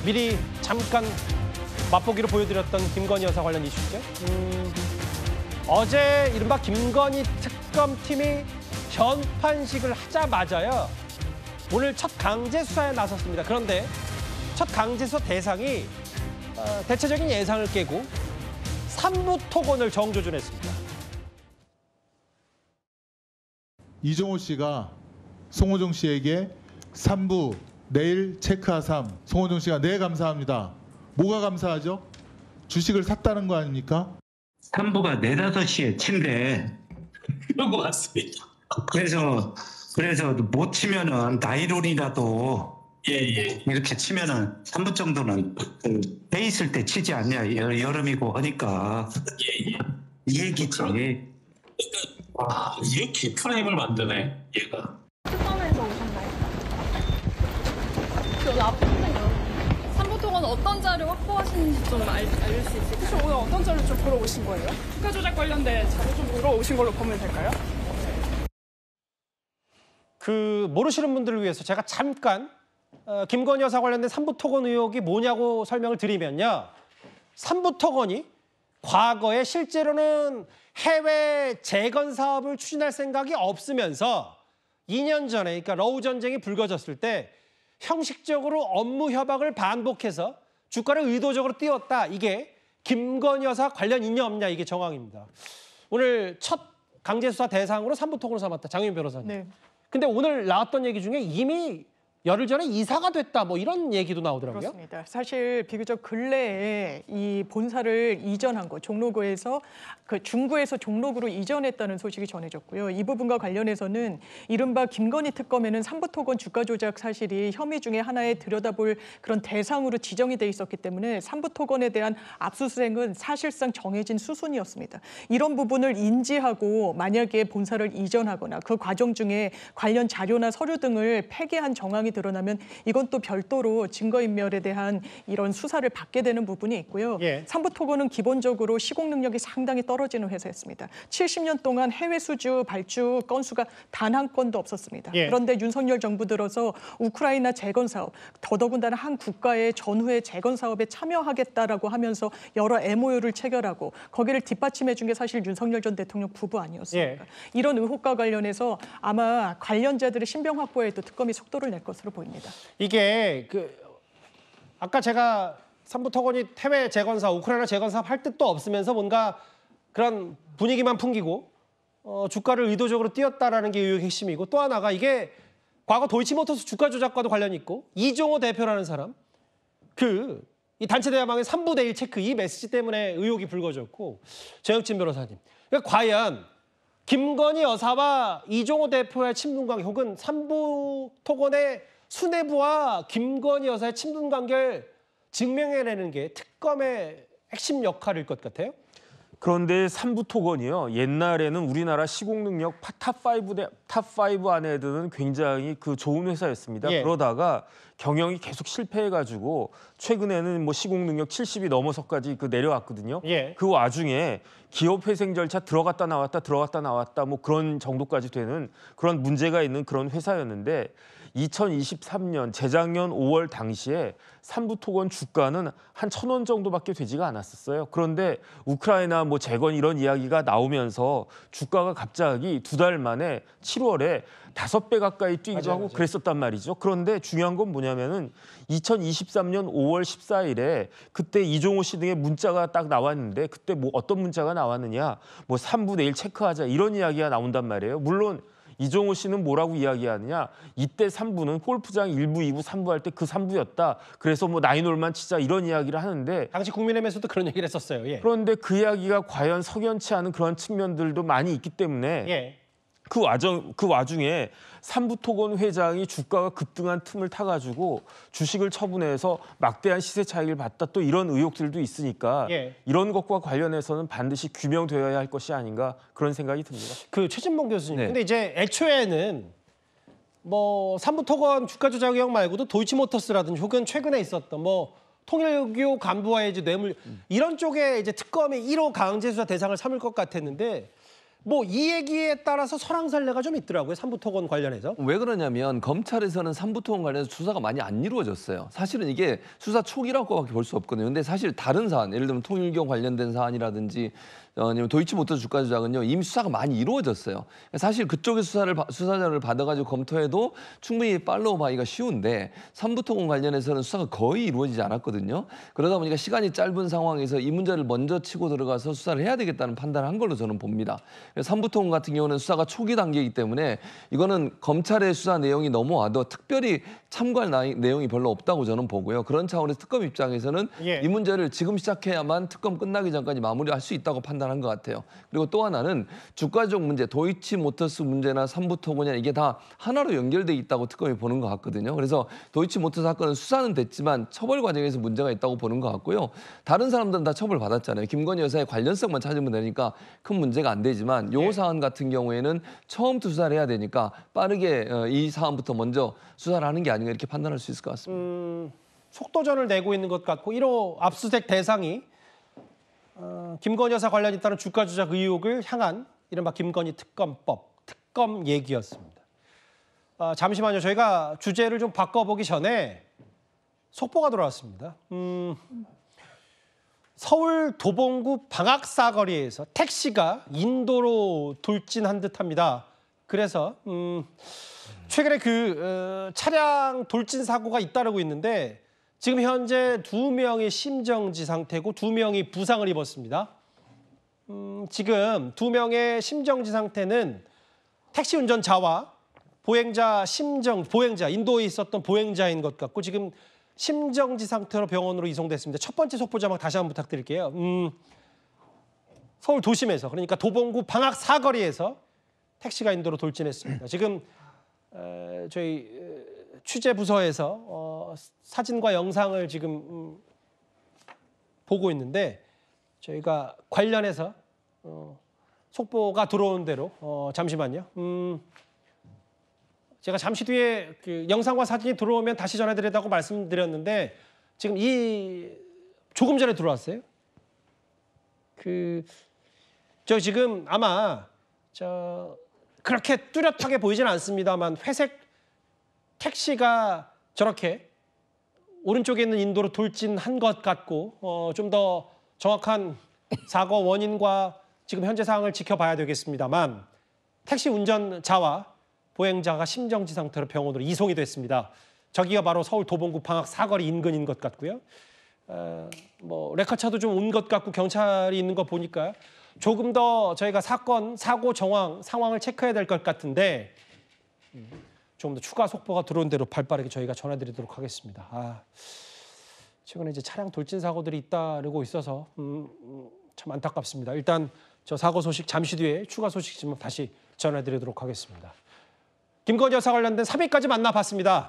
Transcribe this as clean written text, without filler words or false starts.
미리 잠깐 맛보기로 보여드렸던 김건희 여사 관련 이슈죠. 어제 이른바 김건희 특검팀이 현판식을 하자마자요. 오늘 첫 강제 수사에 나섰습니다. 그런데 첫 강제 수사 대상이 대체적인 예상을 깨고 삼부 토건을 정조준했습니다. 이종호 씨가 송호정 씨에게 3부 내일 체크하삼. 송호정 씨가 네 감사합니다. 뭐가 감사하죠? 주식을 샀다는 거 아닙니까? 3부가 4, 5시에 친대. 그런 것 같습니다. 그래서 못 치면은 나이론이라도 이렇게 치면은 3부 정도는 배 있을 때 치지 않냐. 여름이고 하니까 이 얘기지. 이렇게 프레임을 만드네 얘가. 특검에서 오셨나요? 여기 앞에 있네요. 삼부토건 어떤 자료 확보하시는지 좀 알릴 수 있을까요? 혹시 오늘 어떤 자료 좀 보러 오신 거예요? 국가 조작 관련된 자료 좀 보러 오신 걸로 보면 될까요? 모르시는 분들을 위해서 제가 잠깐 김건희 여사 관련된 삼부 토건 의혹이 뭐냐고 설명을 드리면요. 삼부 토건이 과거에 실제로는 해외 재건 사업을 추진할 생각이 없으면서 2년 전에 그러니까 러우 전쟁이 불거졌을 때 형식적으로 업무 협약을 반복해서 주가를 의도적으로 띄웠다. 이게 김건희 여사 관련 있냐 없냐 이게 정황입니다. 오늘 첫 강제 수사 대상으로 삼부 토건을 삼았다. 장윤 변호사님. 네. 근데 오늘 나왔던 얘기 중에 이미 열흘 전에 이사가 됐다 뭐 이런 얘기도 나오더라고요. 그렇습니다. 사실 비교적 근래에 이 본사를 이전한 거, 종로구에서 중구에서 종로구로 이전했다는 소식이 전해졌고요. 이 부분과 관련해서는 이른바 김건희 특검에는 삼부토건 주가 조작 사실이 혐의 중에 하나에 들여다볼 그런 대상으로 지정이 돼 있었기 때문에 삼부토건에 대한 압수수색은 사실상 정해진 수순이었습니다. 이런 부분을 인지하고 만약에 본사를 이전하거나 그 과정 중에 관련 자료나 서류 등을 폐기한 정황이 드러나면 이건 또 별도로 증거인멸에 대한 이런 수사를 받게 되는 부분이 있고요. 삼부토건은 기본적으로 시공 능력이 상당히 떨어지는 회사였습니다. 70년 동안 해외 수주 발주 건수가 단 한 건도 없었습니다. 그런데 윤석열 정부 들어서 우크라이나 재건 사업, 더더군다나 한 국가의 전후의 재건 사업에 참여하겠다라고 하면서 여러 MOU를 체결하고 거기를 뒷받침해 준 게 사실 윤석열 전 대통령 부부 아니었습니까? 이런 의혹과 관련해서 아마 관련자들의 신병 확보에도 특검이 속도를 낼 것으로 보입니다. 이게 아까 제가 삼부토건이 해외 재건 사업, 우크라이나 재건 사업 할 뜻도 없으면서 뭔가 그런 분위기만 풍기고 주가를 의도적으로 띄웠다라는 게 의혹의 핵심이고 또 하나가 이게 과거 도이치모터스 주가 조작과도 관련이 있고 이종호 대표라는 사람 이 단체 대화방의 3부 내일 체크 이 메시지 때문에 의혹이 불거졌고 정혁진 변호사님. 그러니까 과연 김건희 여사와 이종호 대표의 친분관계 혹은 삼부토건의 수뇌부와 김건희 여사의 친분관계를 증명해내는 게 특검의 핵심 역할일 것 같아요? 그런데 삼부토건이요. 옛날에는 우리나라 시공능력 탑5 안에 드는 굉장히 좋은 회사였습니다. 그러다가 경영이 계속 실패해가지고 최근에는 뭐 시공능력 70이 넘어서까지 내려왔거든요. 그 와중에 기업회생 절차 들어갔다 나왔다 뭐 그런 정도까지 되는 그런 문제가 있는 그런 회사였는데 2023년 재작년 5월 당시에 삼부토건 주가는 한 1,000원 정도밖에 되지가 않았었어요. 그런데 우크라이나 뭐 재건 이런 이야기가 나오면서 주가가 갑자기 2달 만에 7월에 5배 가까이 뛰기도 하고 그랬었단 말이죠. 그런데 중요한 건 뭐냐면은 2023년 5월 14일에 그때 이종호 씨 등의 문자가 딱 나왔는데 그때 뭐 어떤 문자가 나왔느냐. 뭐 3부 내일 체크하자 이런 이야기가 나온단 말이에요. 물론 이종호 씨는 뭐라고 이야기하느냐. 이때 3부는 골프장 1부, 2부, 3부 할 때 그 3부였다. 그래서 뭐 나인홀만 치자 이런 이야기를 하는데 당시 국민의힘에서도 그런 얘기를 했었어요. 그런데 그 이야기가 과연 석연치 않은 그런 측면들도 많이 있기 때문에 그 와중에 삼부토건 회장이 주가가 급등한 틈을 타가지고 주식을 처분해서 막대한 시세 차익을 봤다 또 이런 의혹들도 있으니까 이런 것과 관련해서는 반드시 규명되어야 할 것이 아닌가 그런 생각이 듭니다. 최진봉 교수님. 근데 이제 애초에는 뭐 삼부토건 주가 조작 의혹 말고도 도이치모터스라든지 혹은 최근에 있었던 뭐 통일교 간부와의 이제 뇌물 이런 쪽에 이제 특검이 1호 강제 수사 대상을 삼을 것 같았는데 뭐 이 얘기에 따라서 설왕설래가 좀 있더라고요. 삼부토건 관련해서. 왜 그러냐면 검찰에서는 삼부토건 관련해서 수사가 많이 안 이루어졌어요. 사실은 이게 수사 초기라고밖에 볼 수 없거든요. 근데 사실 다른 사안, 예를 들면 통일교 관련된 사안이라든지 아니면 도이치모터 주가 조작은요 이미 수사가 많이 이루어졌어요. 사실 그쪽의 수사자를 받아가지고 검토해도 충분히 팔로우하기가 쉬운데 삼부토건 관련해서는 수사가 거의 이루어지지 않았거든요. 그러다 보니까 시간이 짧은 상황에서 이 문제를 먼저 치고 들어가서 수사를 해야 되겠다는 판단을 한 걸로 저는 봅니다. 삼부토건 같은 경우는 수사가 초기 단계이기 때문에 이거는 검찰의 수사 내용이 넘어와도 특별히 참고할 내용이 별로 없다고 저는 보고요. 그런 차원에서 특검 입장에서는 이 문제를 지금 시작해야만 특검 끝나기 전까지 마무리할 수 있다고 판단한 것 같아요. 그리고 또 하나는 주가적 문제, 도이치모터스 문제나 삼부토건이나 이게 다 하나로 연결돼 있다고 특검이 보는 것 같거든요. 그래서 도이치모터 사건은 수사는 됐지만 처벌 과정에서 문제가 있다고 보는 것 같고요. 다른 사람들은 다 처벌 받았잖아요. 김건희 여사의 관련성만 찾으면 되니까 큰 문제가 안 되지만 요 사안 같은 경우에는 처음부터 수사를 해야 되니까 빠르게 이 사안부터 먼저 수사를 하는 게 아닌가 이렇게 판단할 수 있을 것 같습니다. 속도전을 내고 있는 것 같고 1호 압수수색 대상이 김건희 여사 관련 있다는 주가 조작 의혹을 향한 이른바 김건희 특검법, 특검 얘기였습니다. 잠시만요. 저희가 주제를 좀 바꿔보기 전에 속보가 들어왔습니다. 서울 도봉구 방학사거리에서 택시가 인도로 돌진한 듯합니다. 그래서 최근에 그 차량 돌진 사고가 잇따르고 있는데 지금 현재 2명이 심정지 상태고 2명이 부상을 입었습니다. 지금 2명의 심정지 상태는 택시 운전자와 보행자 인도에 있었던 보행자인 것 같고 지금 심정지 상태로 병원으로 이송됐습니다. 첫 번째 속보 자막 다시 한번 부탁드릴게요. 서울 도심에서 그러니까 도봉구 방학 사거리에서 택시가 인도로 돌진했습니다. 지금 저희 취재 부서에서 사진과 영상을 지금 보고 있는데 저희가 관련해서 속보가 들어온 대로 잠시만요. 제가 잠시 뒤에 그 영상과 사진이 들어오면 다시 전해드리겠다고 말씀드렸는데 지금 조금 전에 들어왔어요. 저 지금 아마 그렇게 뚜렷하게 보이진 않습니다만 회색 택시가 저렇게 오른쪽에 있는 인도로 돌진한 것 같고 좀 더 정확한 사고 원인과 지금 현재 상황을 지켜봐야 되겠습니다만 택시 운전자와 보행자가 심정지 상태로 병원으로 이송이 됐습니다. 저기가 바로 서울 도봉구 방학 사거리 인근인 것 같고요. 뭐 레카차도 좀 온 것 같고 경찰이 있는 거 보니까 조금 더 저희가 사고 상황을 체크해야 될 것 같은데 조금 더 추가 속보가 들어온 대로 발빠르게 저희가 전해드리도록 하겠습니다. 최근에 이제 차량 돌진 사고들이 잇따르고 있어서 참 안타깝습니다. 일단 저 사고 소식 잠시 뒤에 추가 소식 좀 다시 전해드리도록 하겠습니다. 김건희 여사 관련된 3위까지 만나봤습니다.